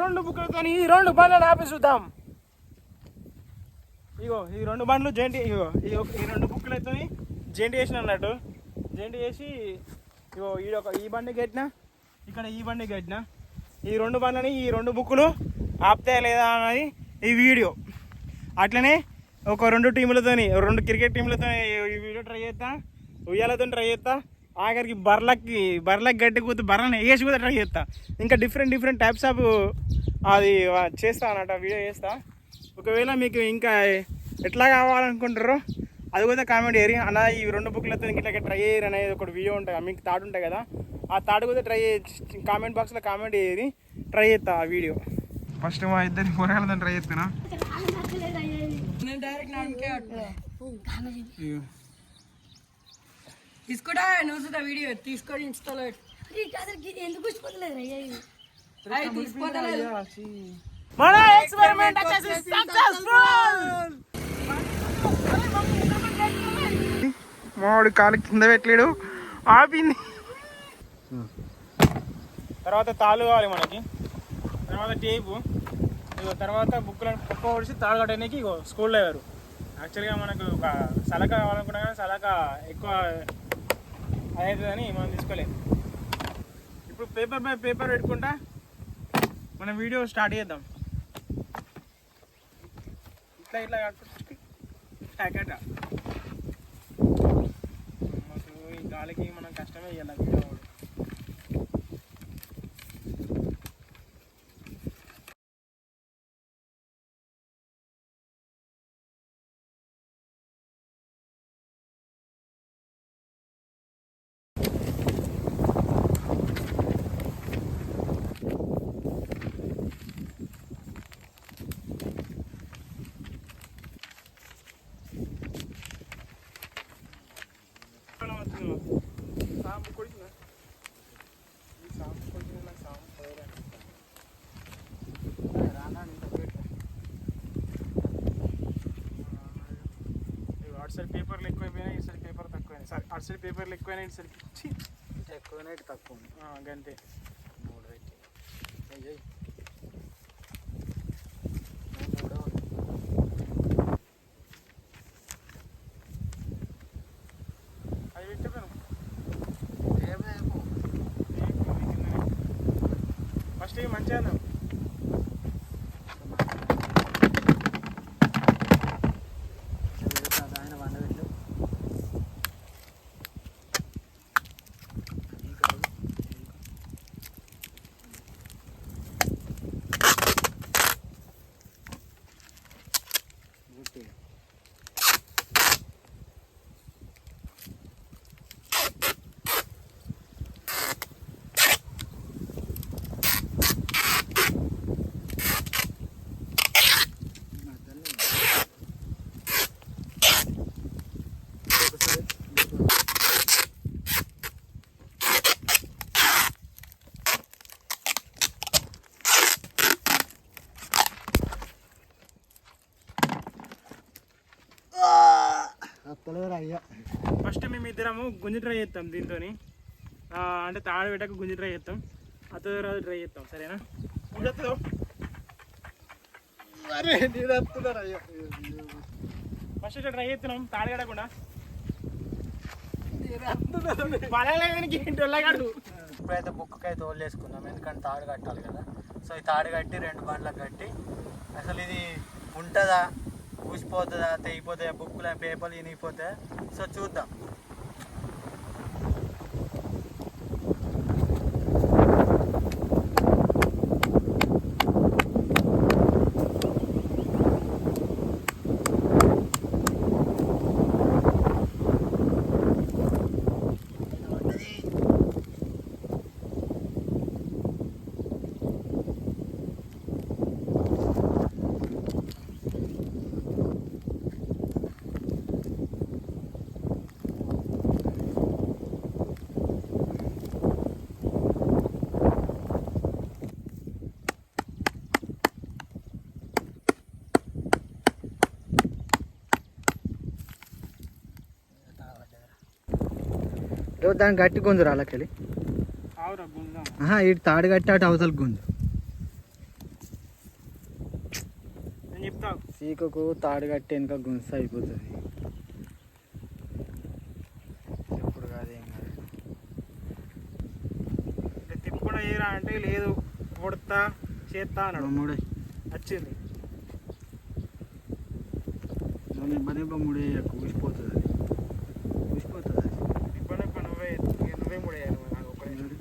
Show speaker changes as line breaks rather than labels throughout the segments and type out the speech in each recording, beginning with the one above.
రెండు బుక్లతో ఈ రెండు బండ్లను ఆపి చూద్దాం. ఇగో ఈ రెండు బండ్లు జెంటి, ఇగో ఈ రెండు బుక్లతో జెంటి చేసిన అన్నట్టు. జెంటి చేసి ఇగో ఈ బండి కట్టిన, ఇక్కడ ఈ బండి కట్టిన. ఈ రెండు బండ్లని ఈ రెండు బుక్కులు ఆపుతాయా లేదా అన్నది ఈ వీడియో. అట్లనే ఒక రెండు టీములతో, రెండు క్రికెట్ టీంలతో ఈ వీడియో ట్రై చేస్తా, ఉయ్యాలతో ట్రై చేస్తా, ఆఖరికి బర్లకి గట్టి కూతు బర్రని వేసి కూడా ట్రై చేస్తా. ఇంకా డిఫరెంట్ టైప్స్ ఆఫ్ అది చేస్తా అన్నట్టు, వీడియో చేస్తా. ఒకవేళ మీకు ఇంకా ఎట్లా కావాలనుకుంటారో అది కూడా కామెంట్ చేయరు అన్న. ఈ రెండు బుక్లతో ఇట్లా ట్రై చేయరు అనేది ఒకటి వీడియో ఉంటుంది, మీకు థాట్ ఉంటుంది కదా, ఆ థాట్ కూడా ట్రై కామెంట్ బాక్స్లో కామెంట్ చేయరు, ట్రై చేస్తా ఆ వీడియో. ఫస్ట్ మా ఇద్దరి పోరాలతో ట్రై చేస్తున్నా.
తీసుకుంటా నువ్వు వీడియో తీసుకొని ఇన్స్టాలో ఎందుకు
మన ఎక్స్పెరిమెంట్ సక్సెస్ఫుల్. మామిడి కాలు కింద పెట్టలేడు, ఆపింది. తర్వాత తాళ్ళు కావాలి మనకి, తర్వాత టేపు, తర్వాత బుక్లను పక్క పొడిచి తాళ్ళు కట్టడానికి ఇగో స్కూల్ డ్రైవరు. యాక్చువల్గా మనకు ఒక సలక కావాలనుకున్నా కానీ సలక ఎక్కువ అవుతుందని మనం తీసుకోలేదు. ఇప్పుడు పేపర్ బై పేపర్ పెట్టుకుంటా మనం వీడియో స్టార్ట్ చేద్దాం. ఇట్లా కట్టుకుంటా మాకు ఈ గాలికి మనం కష్టమే ఇవ్వాలి వీడియో. అటు సైడ్ పేపర్లు ఎక్కువైపోయినాయి, ఇటు సైడ్ పేపర్ తక్కువైనాయి. సరే అటు సైడ్ పేపర్లు ఎక్కువైనాయి, ఇటు సైడ్ ఇటు ఎక్కువైనా ఇటు తక్కువ గంతే. అది పెట్టిపోయాను ఫస్ట్ ఇవి మంచిగా ఫస్ట్ మేము ఇద్దరము గుంజి ట్రై చేస్తాం దీంతో, అంటే తాడు పెట్టక గుంజి ట్రై చేస్తాం, అతను ట్రై చేస్తాం. సరేనా? ఫస్ట్ ఇట్లా ట్రై చేస్తున్నాం తాడు కట్టకుండా.
ఇప్పుడైతే బుక్ అయితే వదిలేసుకుందాం, ఎందుకంటే తాడు కట్టాలి కదా. సో ఈ తాడు కట్టి రెండు బండ్లకు కట్టి అసలు ఇది ఉంటుందా, ఊసిపోతుందా, తెగిపోతాయా, బుక్కులు పేపర్లు ఇనిగిపోతాయి. సో చూద్దాం. దాన్ని గట్టి గుంజు రాళ్ళకెళ్ళి, ఇటు తాడు కట్టి అటు అవతల గుంజు. సీకకు తాడు కట్టి వెనుక గుంస అయిపోతుంది.
ఎప్పుడు కాదేం కాదు. తిప్పకుండా ఏరా అంటే లేదు కొడతా చేస్తా అన్నాడు.
మూడే
వచ్చింది
ఇబ్బంది మూడే కూసిపోతుంది, అది కూసిపోతుంది. అది
ఇబ్బంది నువ్వే ముడేయాలి నాకు ఒకటే.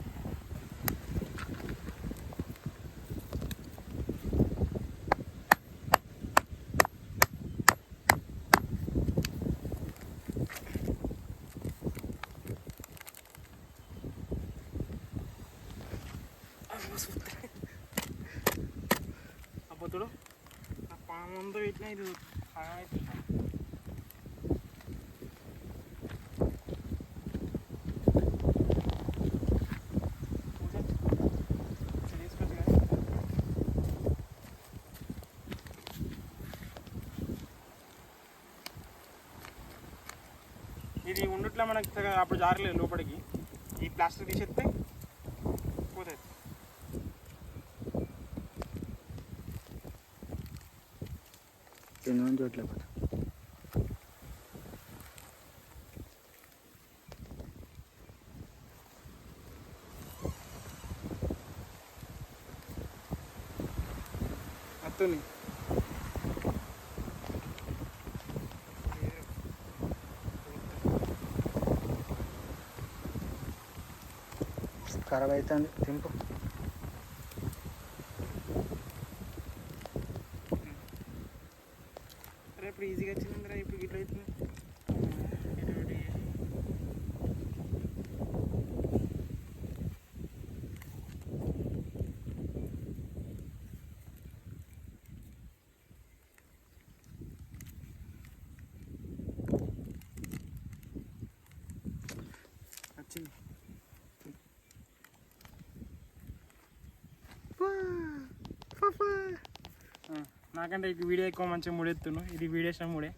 అబ్బతుడు ఆ పామంతా పెట్టినా ఇది ఇది ఉండట్లా మనకి అప్పుడు జారలేదు లోపలికి. ఈ ప్లాస్టిక్ తీసేస్తే పోతుంది.
చోట్ల
అత్తుని
ఖరాబ్ అవుతుంది. తింపు
ఇప్పుడు ఈజీగా వచ్చిందిరా. ఇప్పుడు ఇట్లా అవుతుంది. వచ్చింది. నాకంటే వీడియో ఎక్కువ మంచిగా ముడెత్తును. ఇది వీడియో వేసిన మూడే.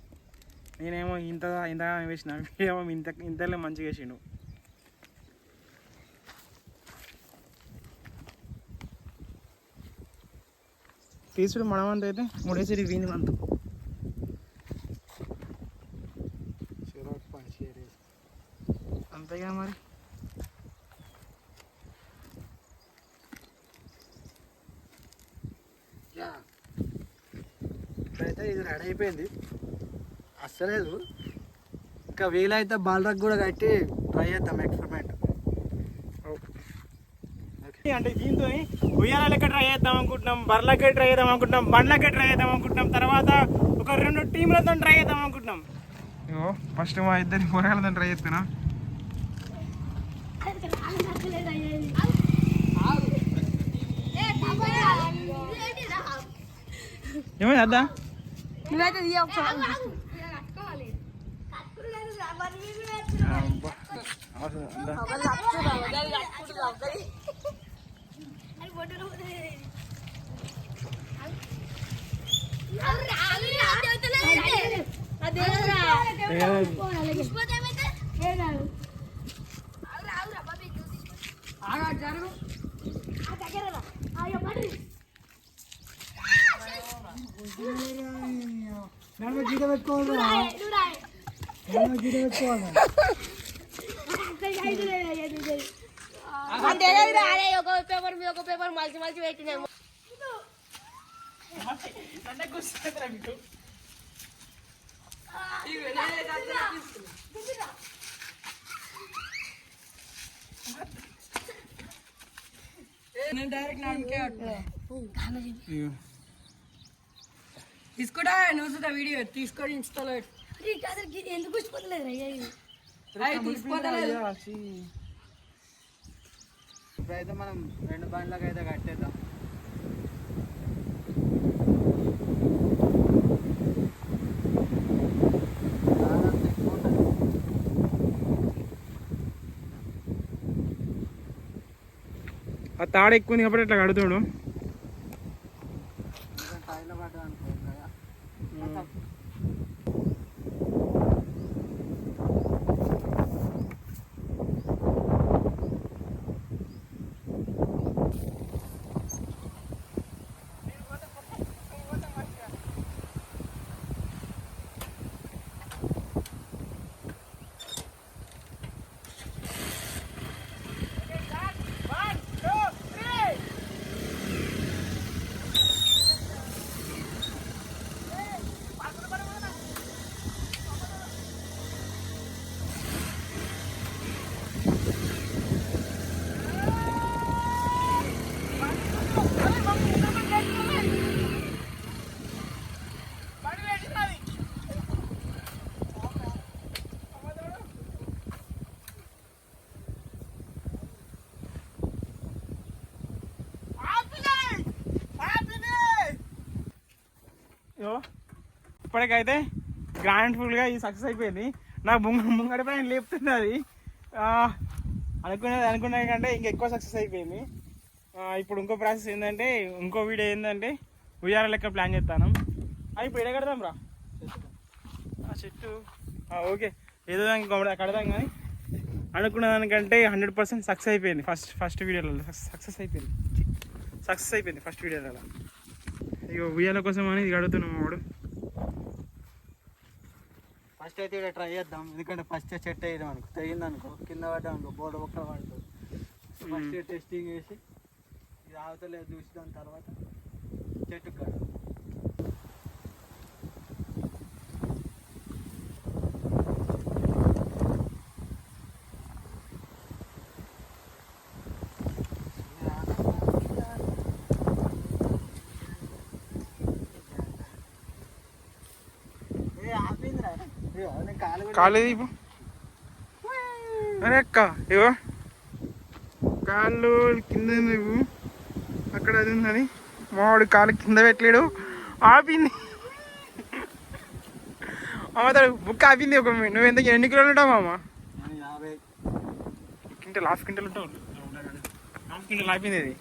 నేనేమో ఇంత వేసిన, వీడేమో ఇంతలో మంచిగా వేసిండు. తీసుడు మనమంత అయితే ముడేసి వీంది మంత అంతేగా మరి.
ఇప్పుడైతే ఇది రెడీ అయిపోయింది. అస్సలేదు. ఇంకా వీలైతే బాలరకు కూడా కట్టి ట్రై చేద్దాం ఎక్స్పెరిమెంట్.
అంటే దీంతో ఉయ్యాలకే ట్రై చేద్దాం అనుకుంటున్నాం, బర్లకే ట్రై చేద్దాం అనుకుంటున్నాం, బండ్లకే ట్రై చేద్దాం అనుకుంటున్నాం, తర్వాత ఒక 2 టీంలతో ట్రై చేద్దాం అనుకుంటున్నాం. ఇగో ఫస్ట్ మా ఇద్దరి కూరగాయలతో ట్రై చేస్తున్నా. ఏమైంది అద్దా?
గీత పెట్టుకోవాలి, గీత పెట్టుకోవాలి.
ఒక పేపర్ మలిచి పెట్టినాము. తీసుకుంటా నువ్వు వీడియో తీసుకొని ఇన్స్టాలో ఎందుకు
ఇప్పుడైతే మనం 2 బండ్లకు అయితే కట్టేద్దాం.
ఆ తాడు ఎక్కువ ఉంది కాబట్టి అట్లా కడుతాడు.
టైర్లో పడ్డా అనుకో కదా.
సో ఇప్పటికైతే గ్రాండ్ ఫుల్గా ఇది సక్సెస్ అయిపోయింది. నాకు ముంగడి పైన లేపుతుంది అది. అనుకునే కంటే ఇంకెక్కువ సక్సెస్ అయిపోయింది. ఇప్పుడు ఇంకో ప్రాసెస్ ఏంటంటే, ఇంకో వీడియో ఏంటంటే ఉయ్యాల లెక్క ప్లాన్ చేస్తాను. ఇప్పుడు ఎడ కడదాం రా చెట్టు. ఓకే, ఏదో కడదాం. కానీ అనుకున్న దానికంటే 100% సక్సెస్ అయిపోయింది. ఫస్ట్ వీడియోలో సక్సెస్ అయిపోయింది ఫస్ట్ వీడియోలో. ఇక ఉయ్యాల కోసం అని ఇది కడుగుతున్నాం. వాడు
ఫస్ట్ అయితే ఇక్కడ ట్రై చేద్దాం, ఎందుకంటే ఫస్ట్ చెట్టు వేయడం అనుకో, తెగింది అనుకో, కింద పడ్డా అనుకో, బోర్డు ఒక్క పడుతుంది. ఫస్ట్ టెస్టింగ్ చేసి ఇది ఆగుతలేదు చూసి దాని తర్వాత చెట్టు కాడ
కాలేదు. అరే అక్క ఇగో కాళ్ళు కింద నువ్వు అక్కడ అది ఉందని మావాడు కాలు కింద పెట్టలేడు. ఆపింది అమ్మ, బుక్ ఆపింది. నువ్వు ఎన్ని కిలోలు ఉంటావు మామ?
50
క్వింటల్, హాఫ్ క్వింటల్ ఉంటావు. హాఫ్ క్వింటల్ ఆపింది అది.